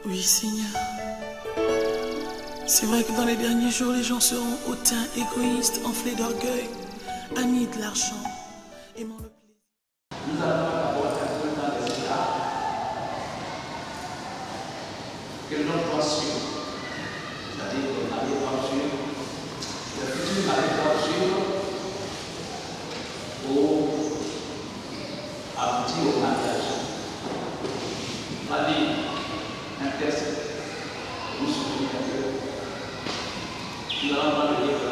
Oui, Seigneur. C'est vrai que dans les derniers jours, les gens seront hautains, égoïstes, enflés d'orgueil, amis de l'argent, aimant le plaisir. Nous allons d'abord un peu dans les états que l'on doit suivre. C'est-à-dire que le mari doit suivre, le futur mari doit suivre pour aboutir au mariage. On va lire un texte, nous souvenons un peu. Nous allons voir le livre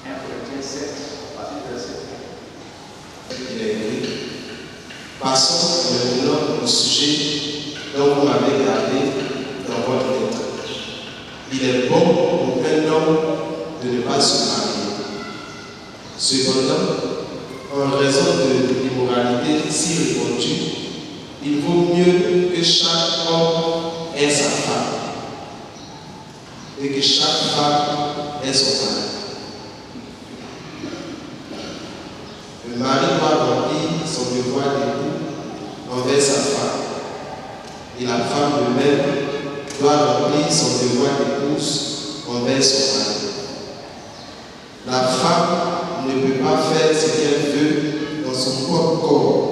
1 Corinthiens 7, à partir du verset 1. Il est écrit: passons maintenant au sujet dont vous m'avez gardé dans votre lettre. Il est bon pour un homme de ne pas se marier. Cependant, en raison de l'immoralité si répandue, il vaut mieux que chaque homme ait sa femme et que chaque femme ait son mari. Le mari doit remplir son devoir d'époux envers sa femme, et la femme de même doit remplir son devoir d'épouse envers son mari. La femme ne peut pas faire ce qu'elle veut dans son propre corps,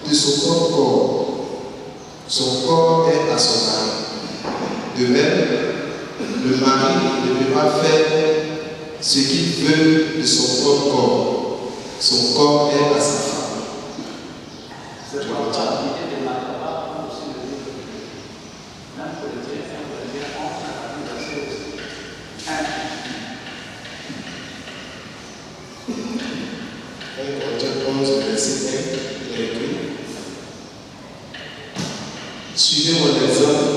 de son propre corps. Son corps est à son mari. De même, le mari ne peut pas faire ce qu'il veut de son propre corps. Son corps est à sa femme. C'est pourquoi l'idée de Matthieu prend aussi le livre de 1 Corinthiens 11, à partir du verset 1. 1 Corinthiens 11, verset 1, il est écrit: suivez mon exemple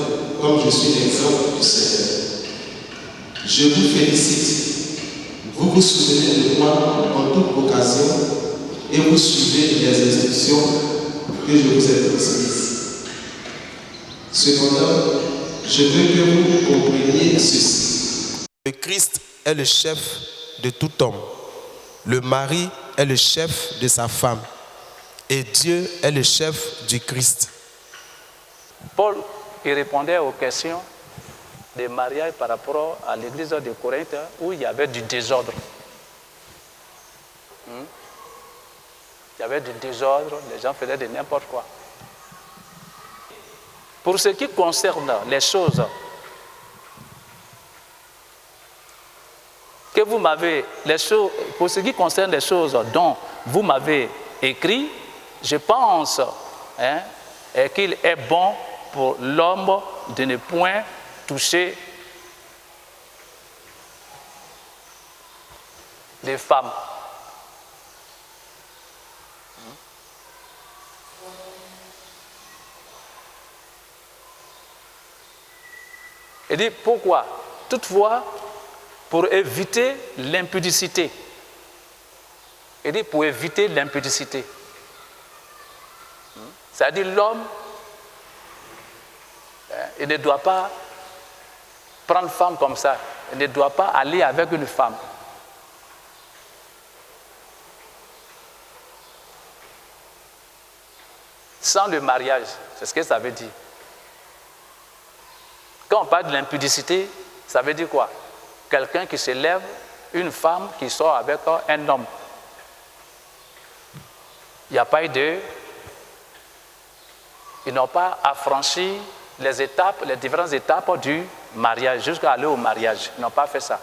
comme je suis l'exemple du Seigneur. Je vous félicite. Vous vous souvenez de moi en toute occasion et vous suivez les instructions que je vous ai transmises. Cependant, je veux que vous compreniez ceci. Le Christ est le chef de tout homme. Le mari est le chef de sa femme. Et Dieu est le chef du Christ. Paul, il répondait aux questions des mariages par rapport à l'église de Corinthe où il y avait du désordre. Il y avait du désordre, les gens faisaient de n'importe quoi. Pour ce qui concerne les choses que vous m'avez, pour ce qui concerne les choses dont vous m'avez écrit, je pense qu'il est bon pour l'homme de ne point toucher les femmes. Il dit pourquoi? Toutefois, pour éviter l'impudicité. Il dit pour éviter l'impudicité. C'est-à-dire l'homme, il ne doit pas prendre femme comme ça. Il ne doit pas aller avec une femme. Sans le mariage, c'est ce que ça veut dire. Quand on parle de l'impudicité, ça veut dire quoi? Quelqu'un qui se lève, une femme qui sort avec un homme. Il n'y a pas eu de... Ils n'ont pas affranchi les étapes, les différentes étapes du mariage, jusqu'à aller au mariage. Ils n'ont pas fait ça.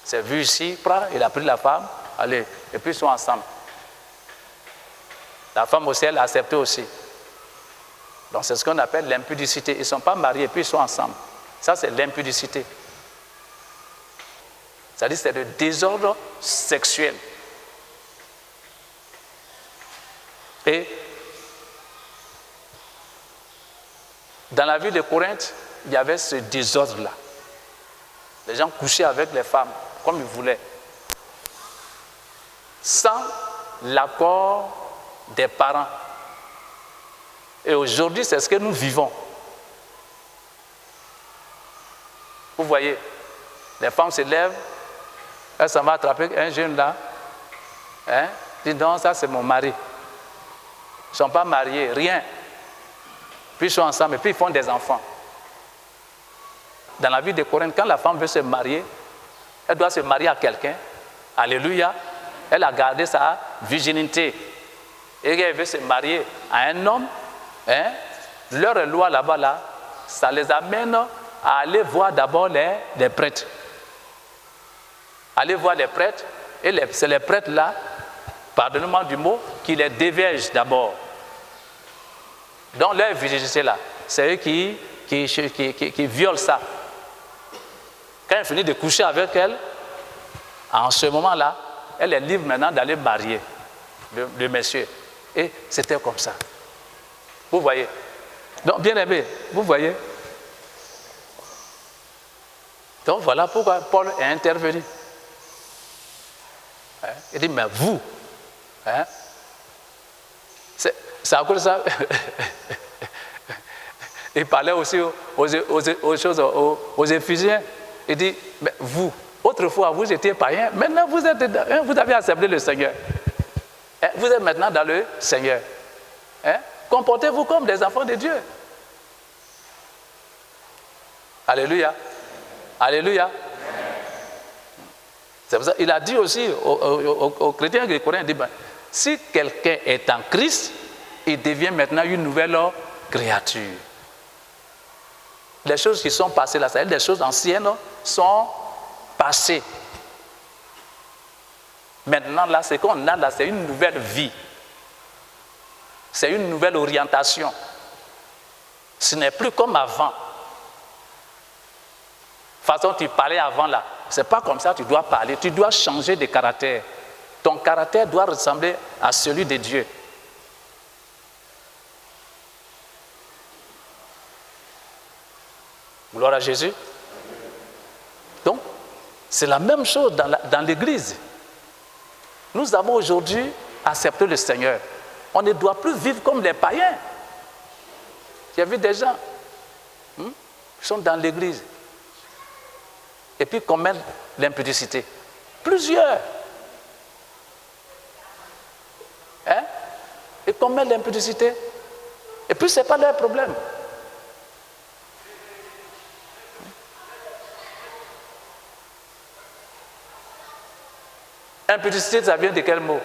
C'est vu ici, il a pris la femme, allez, et puis ils sont ensemble. La femme aussi, elle a accepté aussi. Donc c'est ce qu'on appelle l'impudicité. Ils ne sont pas mariés, et puis ils sont ensemble. Ça, c'est l'impudicité. C'est-à-dire c'est le désordre sexuel. Et dans la ville de Corinthe, il y avait ce désordre-là. Les gens couchaient avec les femmes comme ils voulaient, sans l'accord des parents. Et aujourd'hui, c'est ce que nous vivons. Vous voyez, les femmes se lèvent, elles s'en vont attraper un jeune là, disent non, ça c'est mon mari. Ils ne sont pas mariés, rien. puis ils sont ensemble, et puis ils font des enfants. Dans la vie de Corinthe, quand la femme veut se marier, elle doit se marier à quelqu'un. Alléluia. Elle a gardé sa virginité. Et elle veut se marier à un homme. Leur loi là-bas, là, ça les amène à aller voir d'abord les prêtres. Aller voir les prêtres. Et c'est les prêtres là, pardonnez-moi du mot, qui les déviergent d'abord. Donc leur virginité là, c'est eux qui violent ça. Quand il finit de coucher avec elle, en ce moment-là, elle est libre maintenant d'aller marier le monsieur. Et c'était comme ça. Vous voyez? Donc, bien aimé, vous voyez? Donc, voilà pourquoi Paul est intervenu. Il dit, mais vous, c'est à cause de ça. Il parlait aussi aux Éphésiens. Il dit, mais vous, autrefois, vous étiez païens, maintenant vous avez accepté le Seigneur. Vous êtes maintenant dans le Seigneur. Comportez-vous comme des enfants de Dieu. Alléluia. Alléluia. C'est pour ça qu'il a dit aussi aux chrétiens coréens, il dit, ben, si quelqu'un est en Christ, il devient maintenant une nouvelle créature. Les choses qui sont passées là, c'est-à-dire les choses anciennes sont passées. Maintenant, là, ce qu'on a là, c'est une nouvelle vie. C'est une nouvelle orientation. Ce n'est plus comme avant. De toute façon, tu parlais avant là. Ce n'est pas comme ça que tu dois parler. Tu dois changer de caractère. Ton caractère doit ressembler à celui de Dieu. Gloire à Jésus. Donc, c'est la même chose dans l'Église. Nous avons aujourd'hui accepté le Seigneur. On ne doit plus vivre comme des païens. J'ai vu des gens qui sont dans l'Église et puis commettent l'impudicité. Plusieurs. Ils commettent l'impudicité. Et puis, ce n'est pas leur problème. Impudicité, ça vient de quel mot?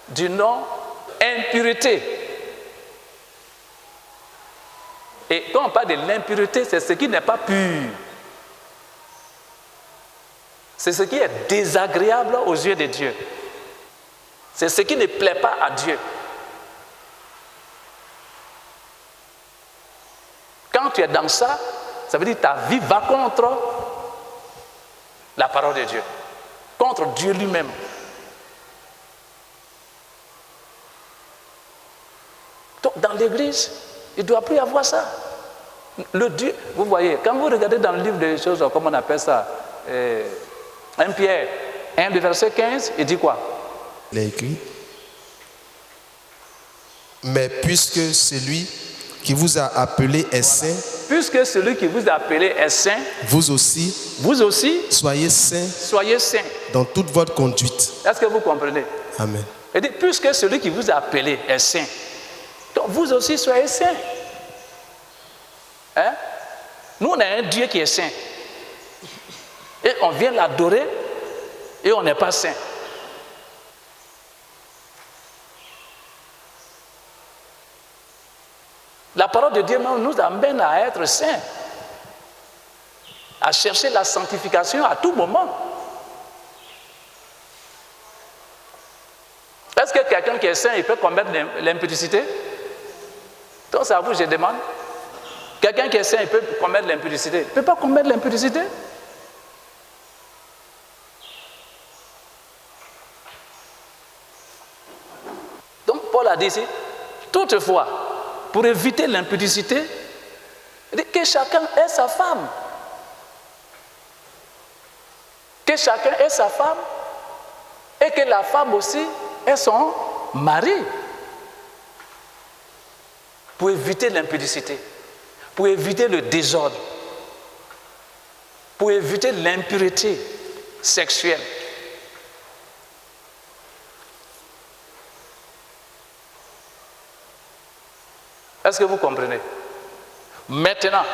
Du nom impureté. Et quand on parle de l'impureté, c'est ce qui n'est pas pur. C'est ce qui est désagréable aux yeux de Dieu. C'est ce qui ne plaît pas à Dieu. Quand tu es dans ça, ça veut dire que ta vie va contre la parole de Dieu, contre Dieu lui-même. Donc, dans l'église, il ne doit plus y avoir ça. Le Dieu, vous voyez, quand vous regardez dans le livre des choses, comment on appelle ça, 1 Pierre 1, le verset 15, il dit quoi? Il est écrit, mais puisque celui qui vous a appelé est saint, puisque celui qui vous a appelé est saint, vous aussi, soyez saints dans toute votre conduite. Est-ce que vous comprenez? Amen. Il dit, puisque celui qui vous a appelé est saint, donc vous aussi soyez saints. Nous, on a un Dieu qui est saint. Et on vient l'adorer et on n'est pas saint. La parole de Dieu nous amène à être saints, à chercher la sanctification à tout moment. Est-ce que quelqu'un qui est saint, il peut commettre l'impudicité? Donc c'est à vous que je demande. Quelqu'un qui est saint, il peut commettre l'impudicité? Il ne peut pas commettre l'impudicité? Donc Paul a dit ici, toutefois, pour éviter l'impudicité, il dit que chacun ait sa femme. Que chacun ait sa femme et que la femme aussi ait son mari. Pour éviter l'impudicité, pour éviter le désordre, pour éviter l'impureté sexuelle. Est-ce que vous comprenez? Maintenant,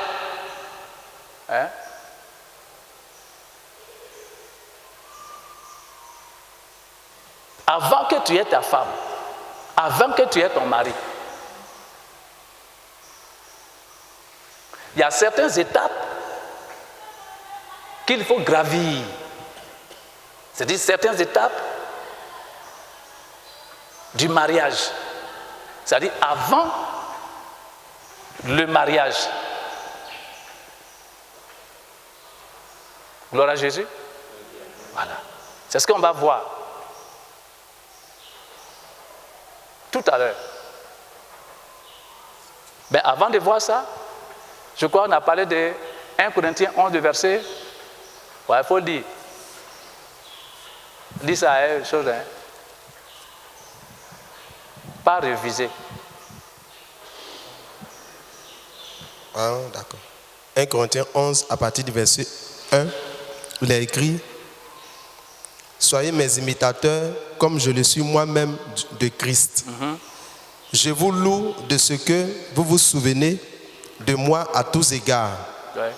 hein, avant que tu aies ta femme, avant que tu aies ton mari, il y a certaines étapes qu'il faut gravir. C'est-à-dire certaines étapes du mariage. C'est-à-dire avant le mariage. Gloire à Jésus. Voilà. C'est ce qu'on va voir tout à l'heure. Mais avant de voir ça, je crois qu'on a parlé de 1 Corinthiens 11, verset. Ouais, il faut le dire. Dis ça, hein, chose, hein. Pas réviser. Ah, d'accord. 1 Corinthiens 11, à partir du verset 1, il est écrit: soyez mes imitateurs, comme je le suis moi-même de Christ. Je vous loue de ce que vous vous souvenez de moi à tous égards, Ouais.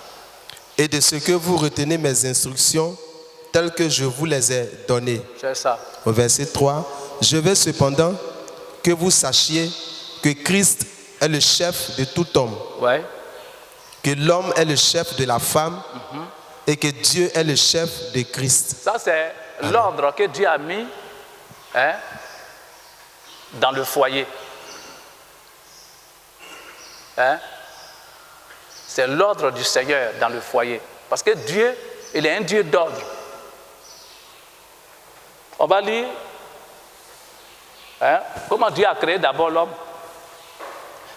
et de ce que vous retenez mes instructions telles que je vous les ai données. C'est ça. Au verset 3, je veux cependant que vous sachiez que Christ est le chef de tout homme, Ouais. que l'homme est le chef de la femme, et que Dieu est le chef de Christ. Ça, c'est l'ordre que Dieu a mis, hein, dans le foyer. Hein? C'est l'ordre du Seigneur dans le foyer. Parce que Dieu, il est un Dieu d'ordre. On va lire, hein, comment Dieu a créé d'abord l'homme.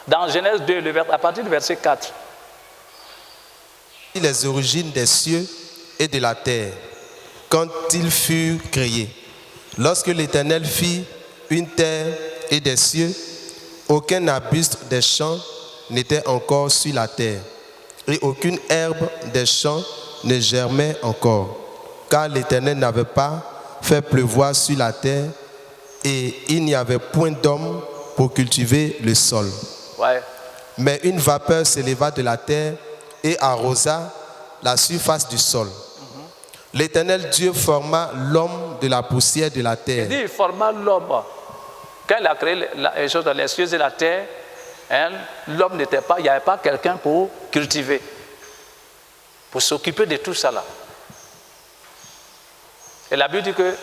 Dans Genèse 2, à partir du verset 4. Les origines des cieux et de la terre, quand ils furent créés. Lorsque l'Éternel fit une terre et des cieux, aucun arbuste des champs n'était encore sur la terre, et aucune herbe des champs ne germait encore, car l'Éternel n'avait pas fait pleuvoir sur la terre, et il n'y avait point d'homme pour cultiver le sol. Ouais. Mais une vapeur s'éleva de la terre et arrosa la surface du sol. L'Éternel Dieu forma l'homme de la poussière de la Il terre. dit, il forma l'homme. Quand il a créé les choses dans les cieux et la terre, hein, l'homme n'était pas, il n'y avait pas quelqu'un pour cultiver, pour s'occuper de tout ça là. Et la Bible dit que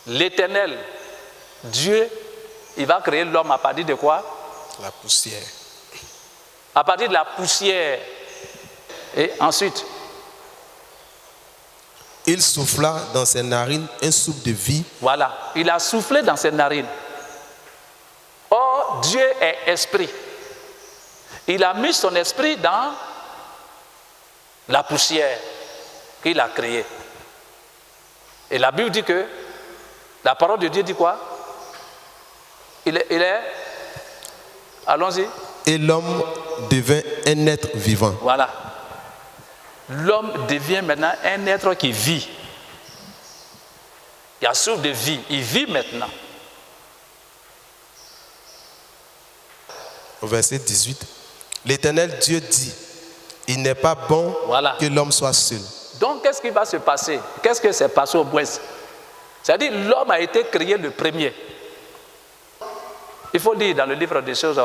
l'Éternel, Dieu, il va créer l'homme à partir de quoi? La poussière. À partir de la poussière. Et ensuite, Il souffla dans ses narines un souffle de vie. voilà, il a soufflé dans ses narines. Or, Dieu est esprit. Il a mis son esprit dans la poussière qu'il a créée. Et la Bible dit que, la parole de Dieu dit quoi? Il est allons-y. Et l'homme devint un être vivant. Voilà. L'homme devient maintenant un être qui vit. Il y a souffle de vie. Il vit maintenant. Au verset 18, l'Éternel Dieu dit, il n'est pas bon Voilà. que l'homme soit seul. Donc, qu'est-ce qui va se passer? Qu'est-ce qui s'est passé au moins? C'est-à-dire, l'homme a été créé le premier. Il faut lire dans le livre des choses,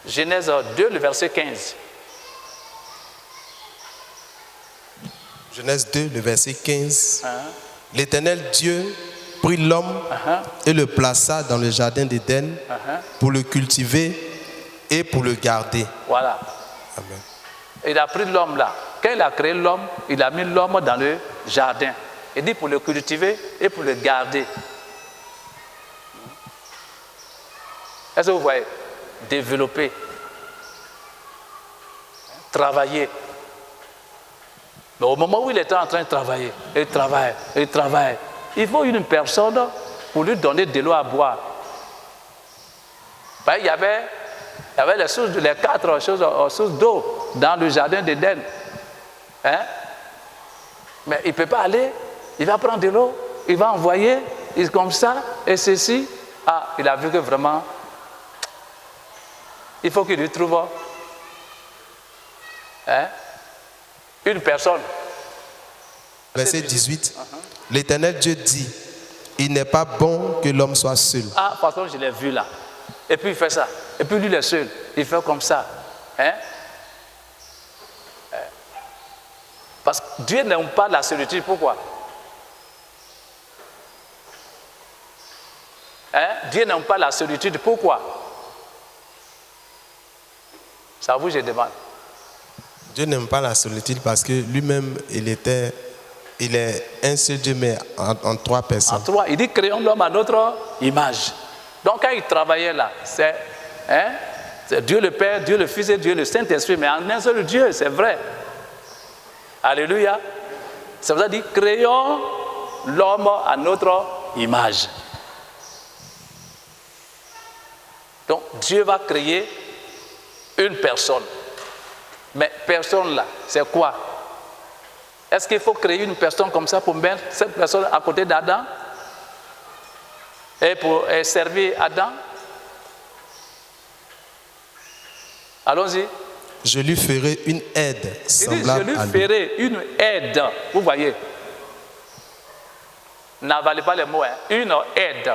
Genèse 2, le verset 15. Genèse 2, le verset 15. L'Éternel Dieu prit l'homme et le plaça dans le jardin d'Éden pour le cultiver et pour le garder. Voilà. Amen. Il a pris l'homme là. Quand il a créé l'homme, il a mis l'homme dans le jardin. Il dit pour le cultiver et pour le garder. Est-ce que vous voyez? Développer. Travailler. Mais au moment où il était en train de travailler, il travaille. Il faut une personne pour lui donner de l'eau à boire. Il y avait les 4 sources d'eau dans le jardin d'Éden. Hein? Mais il ne peut pas aller. Il va prendre de l'eau, il va envoyer, comme ça, et ceci. il a vu que vraiment, il faut qu'il lui trouve une personne. Verset 18. L'Éternel Dieu dit, il n'est pas bon que l'homme soit seul. Pasteur, je l'ai vu là. Et puis il fait ça. Et puis lui, il est seul. Il fait comme ça. Parce que Dieu n'aime pas la solitude. Pourquoi? Dieu n'aime pas la solitude. Pourquoi? Ça vous, je demande. Dieu n'aime pas la solitude parce que lui-même, il est un seul Dieu, mais en trois personnes. En trois. Il dit, créons l'homme à notre image. Donc quand il travaillait là, c'est Dieu le Père, Dieu le Fils et Dieu le Saint-Esprit, mais en un seul Dieu, c'est vrai. Alléluia. Ça veut dire, créons l'homme à notre image. Donc Dieu va créer une personne. Mais personne là, c'est quoi? Est-ce qu'il faut créer une personne comme ça pour mettre cette personne à côté d'Adam et pour servir Adam? Allons-y. Je lui ferai une aide semblable à lui. Je lui ferai une aide. Vous voyez? N'avalez pas les mots. Une aide.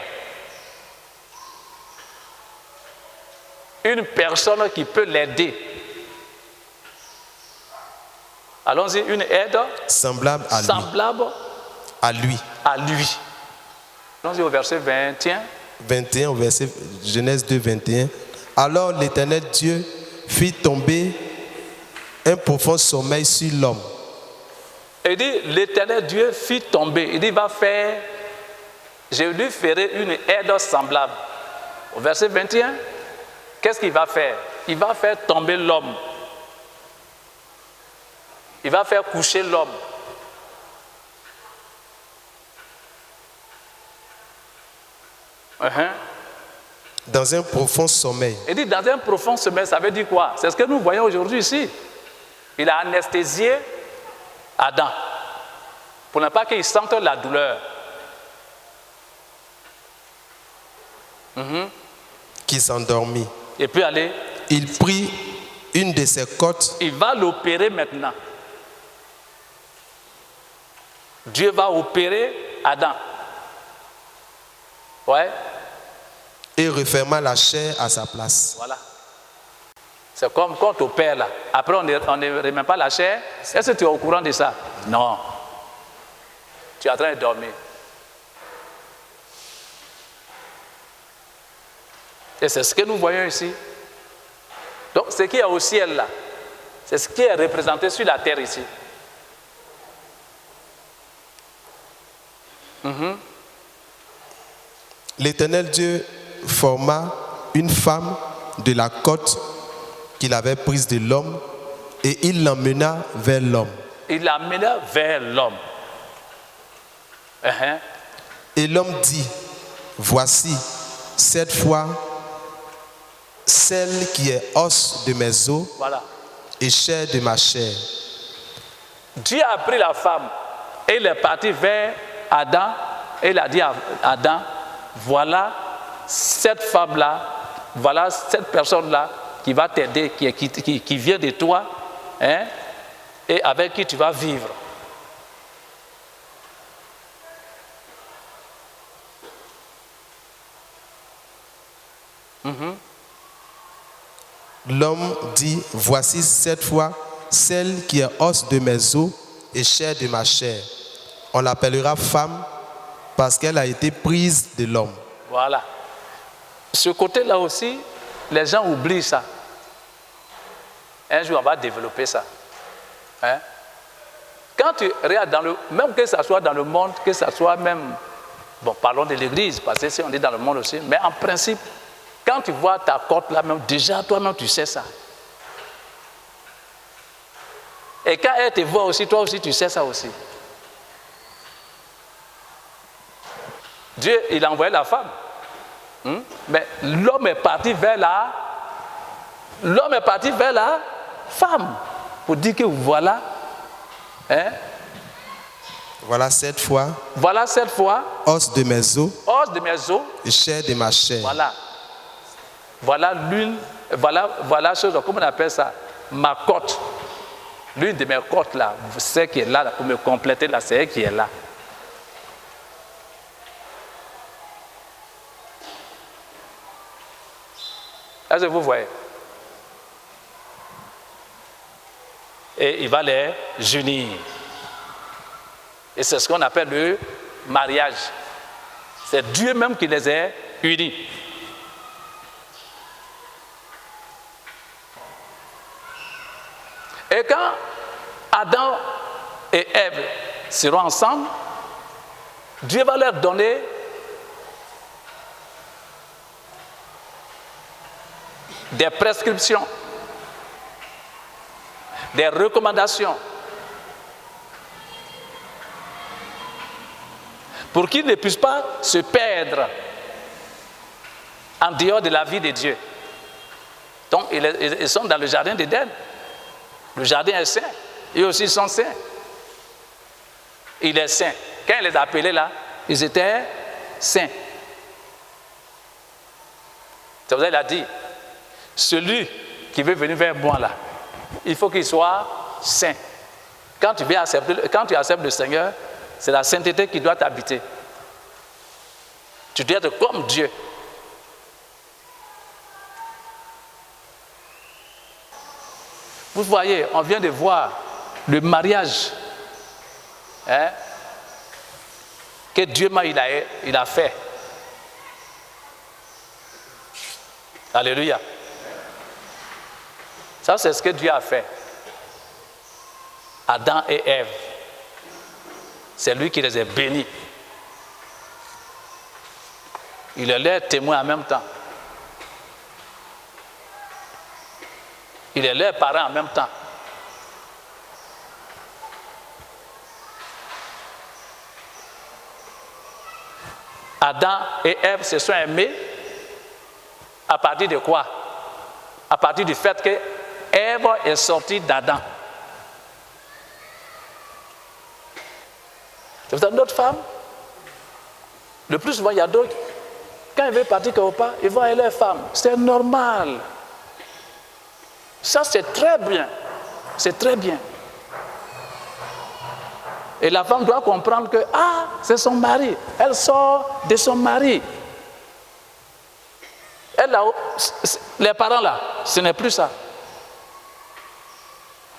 Une personne qui peut l'aider. Allons-y, une aide semblable à lui. Semblable à lui. À lui. Allons-y au verset 21. 21, au verset Genèse 2, 21. Alors l'Éternel Dieu fit tomber un profond sommeil sur l'homme. Il dit, l'Éternel Dieu fit tomber. Il dit, il va faire, je lui ferai une aide semblable. Au verset 21, qu'est-ce qu'il va faire? Il va faire tomber l'homme. Il va faire coucher l'homme. Dans un profond sommeil. Il dit dans un profond sommeil, ça veut dire quoi? C'est ce que nous voyons aujourd'hui ici. Il a anesthésié Adam pour ne pas qu'il sente la douleur. Qui s'endormit. Et puis allez. Il prit une de ses côtes. Il va l'opérer maintenant. Dieu va opérer Adam. Ouais. Et referma la chair à sa place. Voilà. C'est comme quand tu opères là. Après, on ne remet pas la chair. Est-ce que tu es au courant de ça? Non. Tu es en train de dormir. Et c'est ce que nous voyons ici. Donc, ce qui est au ciel là, c'est ce qui est représenté sur la terre ici. L'Éternel Dieu forma une femme de la côte qu'il avait prise de l'homme et il l'emmena vers l'homme. Il l'emmena vers l'homme. Et l'homme dit, voici, cette fois, celle qui est os de mes os et chair de ma chair. Dieu a pris la femme et il est parti vers Adam et il a dit à Adam, voilà cette femme-là, voilà cette personne-là qui va t'aider, qui vient de toi, et avec qui tu vas vivre. L'homme dit, voici cette fois celle qui est os de mes os et chair de ma chair. On l'appellera femme parce qu'elle a été prise de l'homme. Voilà. Ce côté-là aussi, les gens oublient ça. Un jour, on va développer ça. Quand tu regardes, même que ce soit dans le monde, que ce soit même, bon, parlons de l'église, parce que si on est dans le monde aussi, mais en principe, quand tu vois ta côte là même, déjà toi-même tu sais ça. Et quand elle te voit aussi, toi aussi tu sais ça aussi. Dieu, il a envoyé la femme. Mais l'homme est parti vers la femme pour dire que voilà. Voilà 7 fois. Voilà 7 fois. Os de mes os. Os de mes os. Et chair de ma chair. Voilà. Voilà l'une. Voilà chose, comment on appelle ça? Ma côte. L'une de mes côtes là. Celle qui est là pour me compléter là, c'est elle qui est là. Est-ce que vous voyez? Et il va les unir. Et c'est ce qu'on appelle le mariage. C'est Dieu même qui les a unis. Et quand Adam et Ève seront ensemble, Dieu va leur donner des prescriptions, des recommandations pour qu'ils ne puissent pas se perdre en dehors de la vie de Dieu. Donc, ils sont dans le jardin d'Éden. Le jardin est saint. Eux aussi sont saints. Il est saint. Quand il les a appelés là, ils étaient saints. C'est pour ça qu'il a dit, celui qui veut venir vers moi là, il faut qu'il soit saint. Quand tu acceptes le Seigneur, c'est la sainteté qui doit t'habiter. Tu dois être comme Dieu. Vous voyez, on vient de voir le mariage que Dieu il a fait. Alléluia. Ça, c'est ce que Dieu a fait. Adam et Ève. C'est lui qui les a bénis. Il est leur témoin en même temps. Il est leur parent en même temps. Adam et Ève se sont aimés à partir de quoi? À partir du fait que Ève est sortie d'Adam. C'est pour ça que notre femme, le plus souvent, il y a d'autres, quand ils veulent partir quelque part, ils vont avec leur femme. C'est normal. Ça, c'est très bien. C'est très bien. Et la femme doit comprendre que, c'est son mari. Elle sort de son mari. Les parents là, ce n'est plus ça.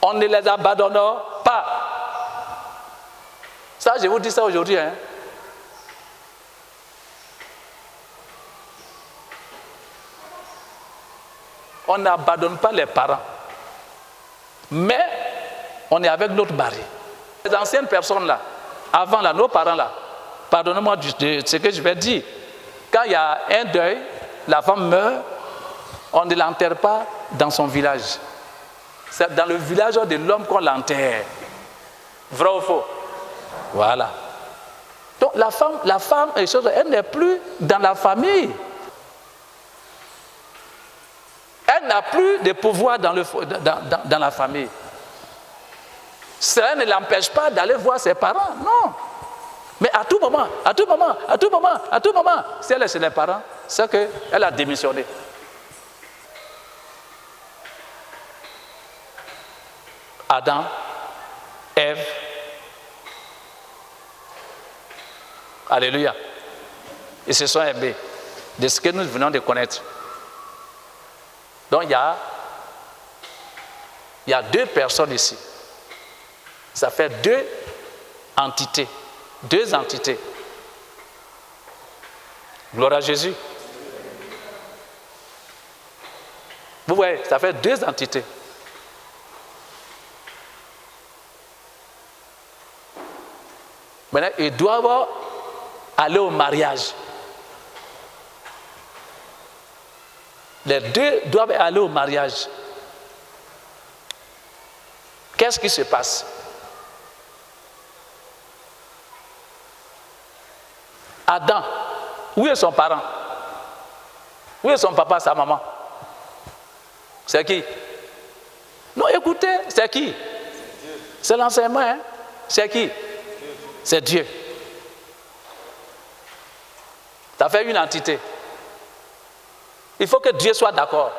On ne les abandonne pas. Ça, je vous dis ça aujourd'hui. On n'abandonne pas les parents. Mais on est avec notre mari. Les anciennes personnes là, avant là, nos parents là, pardonnez-moi de ce que je vais dire. Quand il y a un deuil, la femme meurt, on ne l'enterre pas dans son village. C'est dans le village de l'homme qu'on l'enterre. Vrai ou faux? Voilà. Donc la femme, elle n'est plus dans la famille. Elle n'a plus de pouvoir dans la famille. Cela ne l'empêche pas d'aller voir ses parents, non. Mais à tout moment, si elle est chez les parents, c'est qu'elle a démissionné. Adam, Ève, alléluia, ils se sont aimés de ce que nous venons de connaître. Donc il y a deux personnes ici. Ça fait deux entités. Deux entités. Gloire à Jésus. Vous voyez, ça fait deux entités. Maintenant, ils doivent aller au mariage. Les deux doivent aller au mariage. Qu'est-ce qui se passe? Adam, où est son parent? Où est son papa, sa maman? C'est qui? Non, écoutez, c'est qui? C'est l'enseignement, hein? C'est qui? c'est Dieu. Ça fait une entité. Il faut que Dieu soit d'accord.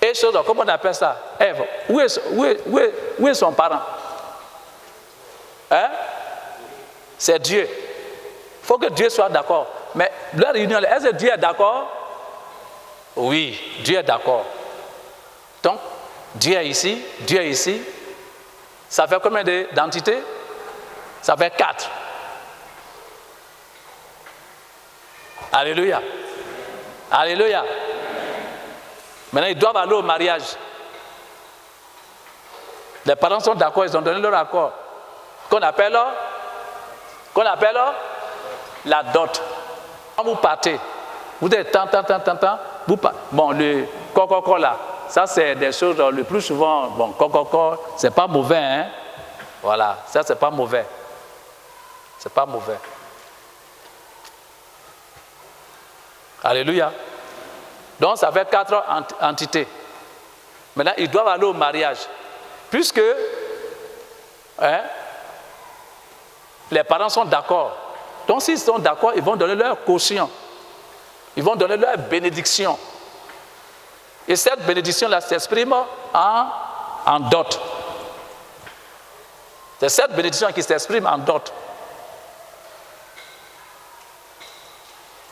Et chose, comment on appelle ça? Ève, où est son parent? Hein? C'est Dieu. Il faut que Dieu soit d'accord. Mais leur réunion, est-ce que Dieu est d'accord? Oui, Dieu est d'accord. Donc, Dieu est ici, Dieu est ici. Ça fait combien d'entités? Ça fait 4. Alléluia. Alléluia. Maintenant, ils doivent aller au mariage. Les parents sont d'accord, ils ont donné leur accord. Qu'on appelle la dot. Quand vous partez, vous êtes tant, vous partez. Bon, le coco là, ça c'est des choses le plus souvent, bon, coco, c'est pas mauvais, hein. Voilà, ça c'est pas mauvais. C'est pas mauvais. Alléluia. Donc ça fait 4 entités. Maintenant, ils doivent aller au mariage. Puisque les parents sont d'accord. Donc s'ils sont d'accord, ils vont donner leur caution. Ils vont donner leur bénédiction. Et cette bénédiction-là s'exprime en dot. C'est cette bénédiction qui s'exprime en dot.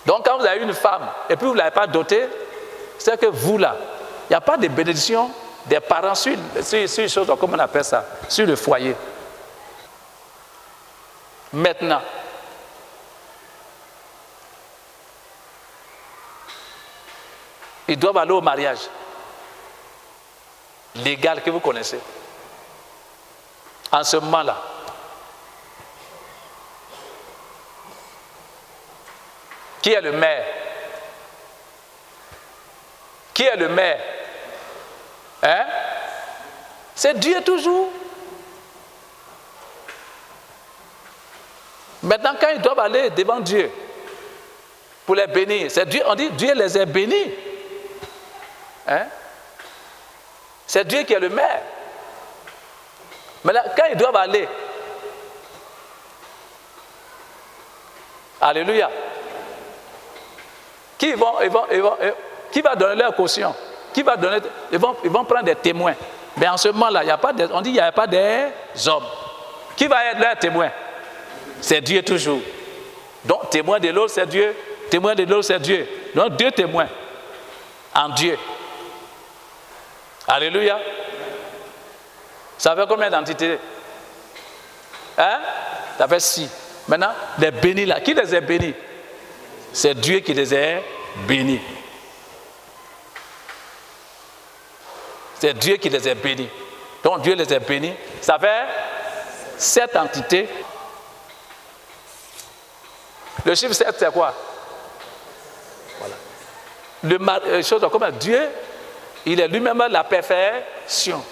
Donc quand vous avez une femme et puis vous ne l'avez pas dotée, c'est que vous là, il n'y a pas de bénédiction des parents sur une chose, comment on appelle ça, sur le foyer. Maintenant, ils doivent aller au mariage légal que vous connaissez. En ce moment-là, qui est le maire? Qui est le maire? Hein? C'est Dieu toujours. Maintenant, quand ils doivent aller devant Dieu pour les bénir, c'est Dieu, on dit Dieu les a bénis. Hein? C'est Dieu qui est le maire. Maintenant, quand ils doivent aller, alléluia, qui va donner leur caution? Qui va donner? Ils vont prendre des témoins. Mais en ce moment-là, on dit qu'il n'y a pas des hommes. Qui va être leur témoin? C'est Dieu toujours. Donc, témoin de l'autre, c'est Dieu. Témoin de l'autre, c'est Dieu. Donc, 2 témoins en Dieu. Alléluia. Ça fait combien d'entités? Hein? Ça fait 6. Maintenant, les bénis là, qui les a bénis? C'est Dieu qui les a bénis. C'est Dieu qui les a bénis. Donc Dieu les a bénis. Ça fait 7 entités. Le chiffre 7, c'est quoi? Voilà. Chose comme Dieu, il est lui-même la perfection.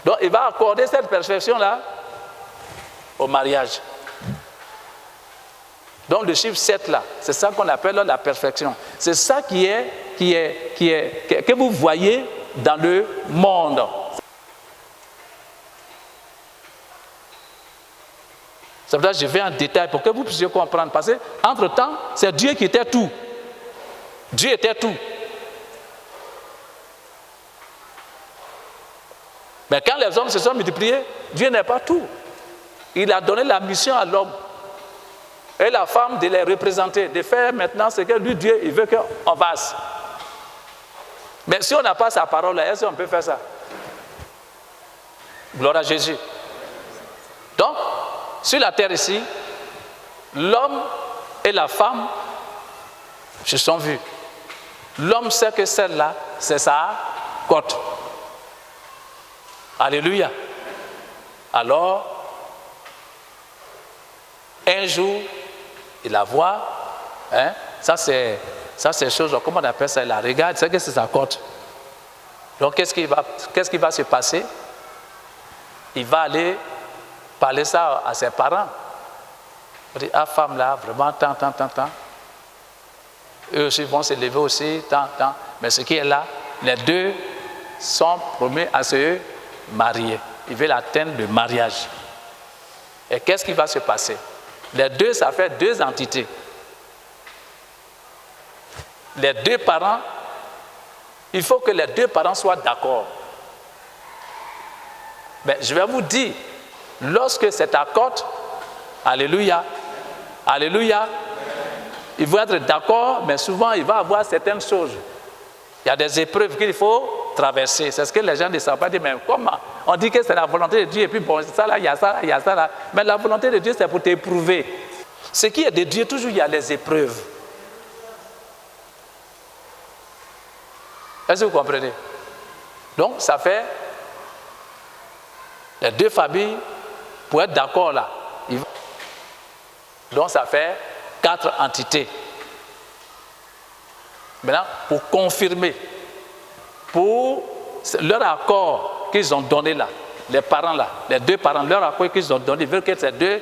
Donc il va accorder cette perfection-là au mariage. Donc le chiffre 7 là, c'est ça qu'on appelle la perfection. C'est ça que vous voyez dans le monde. C'est pour ça que je vais en détail pour que vous puissiez comprendre. Parce qu'entre-temps, c'est Dieu qui était tout. Dieu était tout. Mais quand les hommes se sont multipliés, Dieu n'est pas tout. Il a donné la mission à l'homme. Et la femme de les représenter, de faire maintenant ce que lui, Dieu, il veut qu'on fasse. Mais si on n'a pas sa parole, est-ce qu'on peut faire ça? Gloire à Jésus. Donc, sur la terre ici, l'homme et la femme se sont vus. L'homme sait que celle-là, c'est sa côte. Alléluia. Alors, un jour, il la voit, hein? Ça c'est chose, comment on appelle ça? Il la regarde, c'est que c'est sa côte. Donc qu'est-ce qui va se passer? Il va aller parler ça à ses parents. Il dit, ah femme là, vraiment, tant. Eux aussi vont se lever aussi, tant. Mais ce qui est là, les deux sont promis à se marier. ils veulent atteindre le mariage. Et qu'est-ce qui va se passer? Les deux, ça fait deux entités. Les deux parents, il faut que les deux parents soient d'accord. Mais je vais vous dire, lorsque cet accord, alléluia, alléluia, ils vont être d'accord, mais souvent il va y avoir certaines choses. Il y a des épreuves qu'il faut traverser. C'est ce que les gens ne savent pas dire. Mais comment? On dit que c'est la volonté de Dieu, et puis bon, ça là, il y a ça là, il y a ça là. Mais la volonté de Dieu, c'est pour t'éprouver. Ce qui est de Dieu, toujours il y a les épreuves. Est-ce que vous comprenez? Donc, ça fait les deux familles pour être d'accord là. Donc, ça fait 4 entités. Maintenant, pour confirmer, pour leur accord qu'ils ont donné là, les parents là, les deux parents, leur accord qu'ils ont donné, ils veulent que ces deux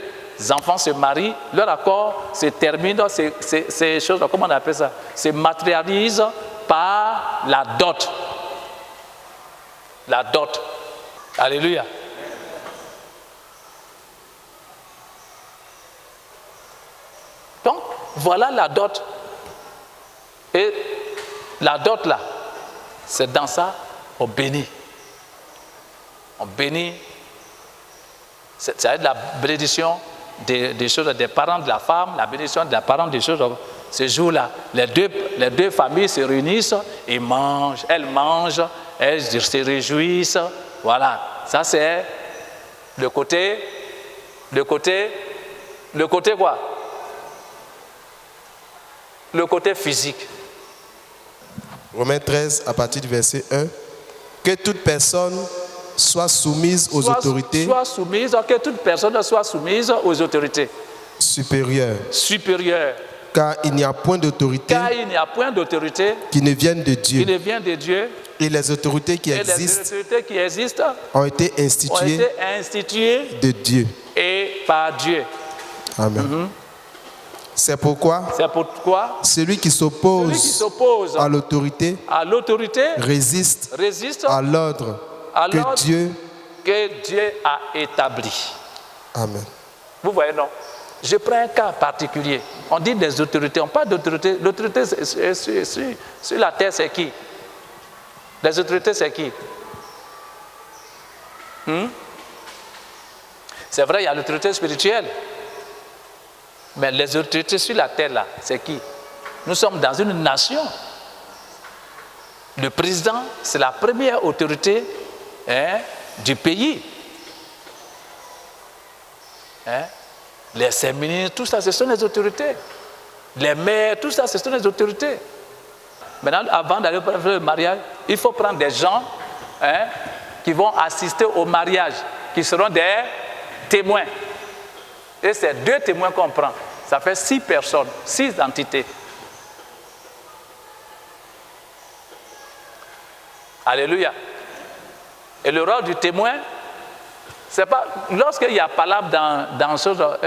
enfants se marient, leur accord se termine, ces choses, comment on appelle ça, se matérialise par la dot. La dot. Alléluia. Donc, voilà la dot. Et la dot là, c'est dans ça, on bénit. On bénit. C'est la bénédiction des choses des parents de la femme, la bénédiction de la parent des choses. Ce jour-là, les deux familles se réunissent et mangent. Elles mangent, elles se réjouissent. Voilà. Ça, c'est le côté quoi? Le côté physique. Romains 13, à partir du verset 1. Que toute personne soit soumise aux autorités. Que toute personne soit soumise aux autorités. Supérieures. Car il n'y a point d'autorité. Qui ne vienne de Dieu. Et les autorités qui existent ont été instituées de Dieu. Et par Dieu. Amen. C'est pourquoi celui qui s'oppose à l'autorité résiste à l'ordre que Dieu a établi. Amen. Vous voyez, non? Je prends un cas particulier. On dit des autorités, on parle d'autorité. L'autorité sur la terre, c'est qui? Les autorités, c'est qui? C'est vrai, il y a l'autorité spirituelle. Mais les autorités sur la terre, là, c'est qui? Nous sommes dans une nation. Le président, c'est la première autorité du pays. Les séminaires, tout ça, ce sont les autorités. Les maires, tout ça, ce sont les autorités. Maintenant, avant d'aller faire le mariage, il faut prendre des gens qui vont assister au mariage, qui seront des témoins. Et c'est 2 témoins qu'on prend. Ça fait 6 personnes, 6 entités. Alléluia. Et le rôle du témoin, c'est pas lorsqu'il y a palabre dans ce genre,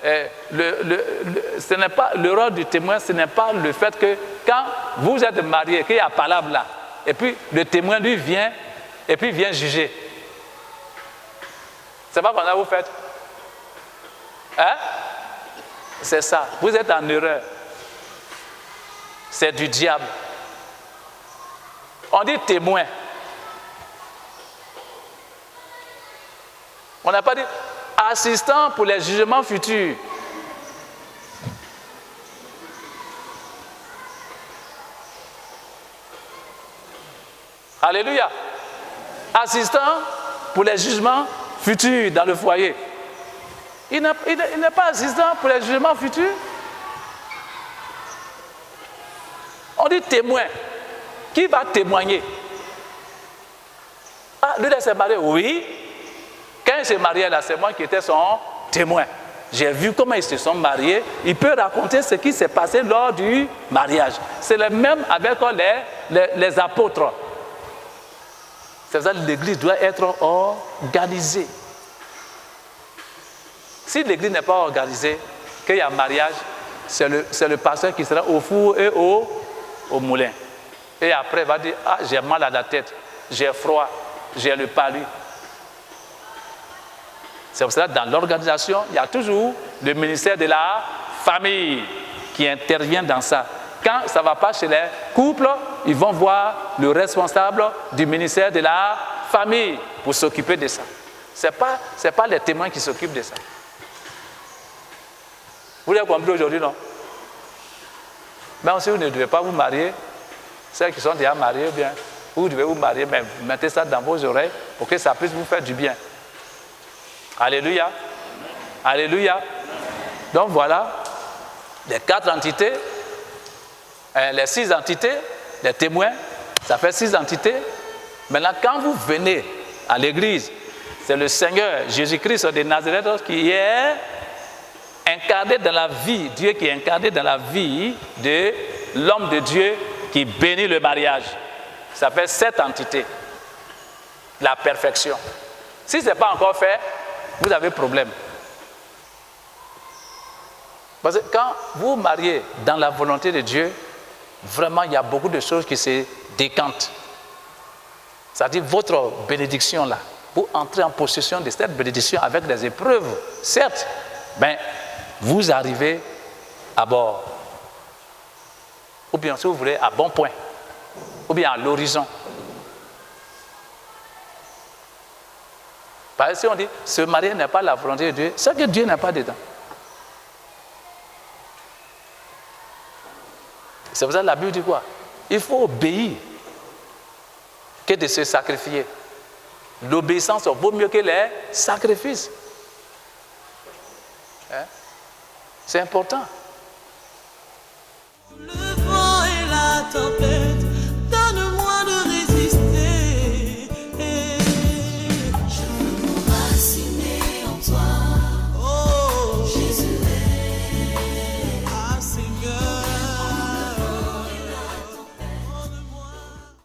ce n'est pas le rôle du témoin, ce n'est pas le fait que quand vous êtes marié, qu'il y a palabre là, et puis le témoin lui vient et puis vient juger. C'est pas comme ça que vous faites. C'est ça. Vous êtes en erreur. C'est du diable. On dit témoin. On n'a pas dit assistant pour les jugements futurs. Alléluia. Assistant pour les jugements futurs dans le foyer. Il n'est pas assistant pour les jugements futurs. On dit témoin. Qui va témoigner? Ah, lui, il s'est marié. Oui. Quand il s'est marié là, c'est moi qui étais son témoin. J'ai vu comment ils se sont mariés. Il peut raconter ce qui s'est passé lors du mariage. C'est le même avec les apôtres. C'est ça que l'église doit être organisée. Si l'église n'est pas organisée, qu'il y a un mariage, c'est le pasteur qui sera au four et au moulin. Et après, il va dire, ah, j'ai mal à la tête, j'ai froid, j'ai le palu. C'est pour cela que dans l'organisation, il y a toujours le ministère de la famille qui intervient dans ça. Quand ça ne va pas chez les couples, ils vont voir le responsable du ministère de la famille pour s'occuper de ça. Ce n'est pas les témoins qui s'occupent de ça. Vous l'avez compris aujourd'hui, non? Même si vous ne devez pas vous marier, ceux qui sont déjà mariés, bien, vous devez vous marier, mais mettez ça dans vos oreilles pour que ça puisse vous faire du bien. Alléluia. Alléluia. Donc voilà, les 4 entités, les 6 entités, les témoins, ça fait 6 entités. Maintenant, quand vous venez à l'église, c'est le Seigneur Jésus-Christ de Nazareth qui est incarné dans la vie, Dieu qui est incarné dans la vie de l'homme de Dieu qui bénit le mariage. Ça fait 7 entités. La perfection. Si ce n'est pas encore fait, vous avez problème. Parce que quand vous mariez dans la volonté de Dieu, vraiment, il y a beaucoup de choses qui se décantent. C'est-à-dire, votre bénédiction là, vous entrez en possession de cette bénédiction avec des épreuves, certes, mais vous arrivez à bord. Ou bien, si vous voulez, à bon point. Ou bien à l'horizon. Parce que si on dit, se marier n'est pas la volonté de Dieu, c'est que Dieu n'est pas dedans. C'est pour ça que la Bible dit quoi? Il faut obéir que de se sacrifier. L'obéissance vaut mieux que les sacrifices. Hein? C'est important. Le vent et la tempête.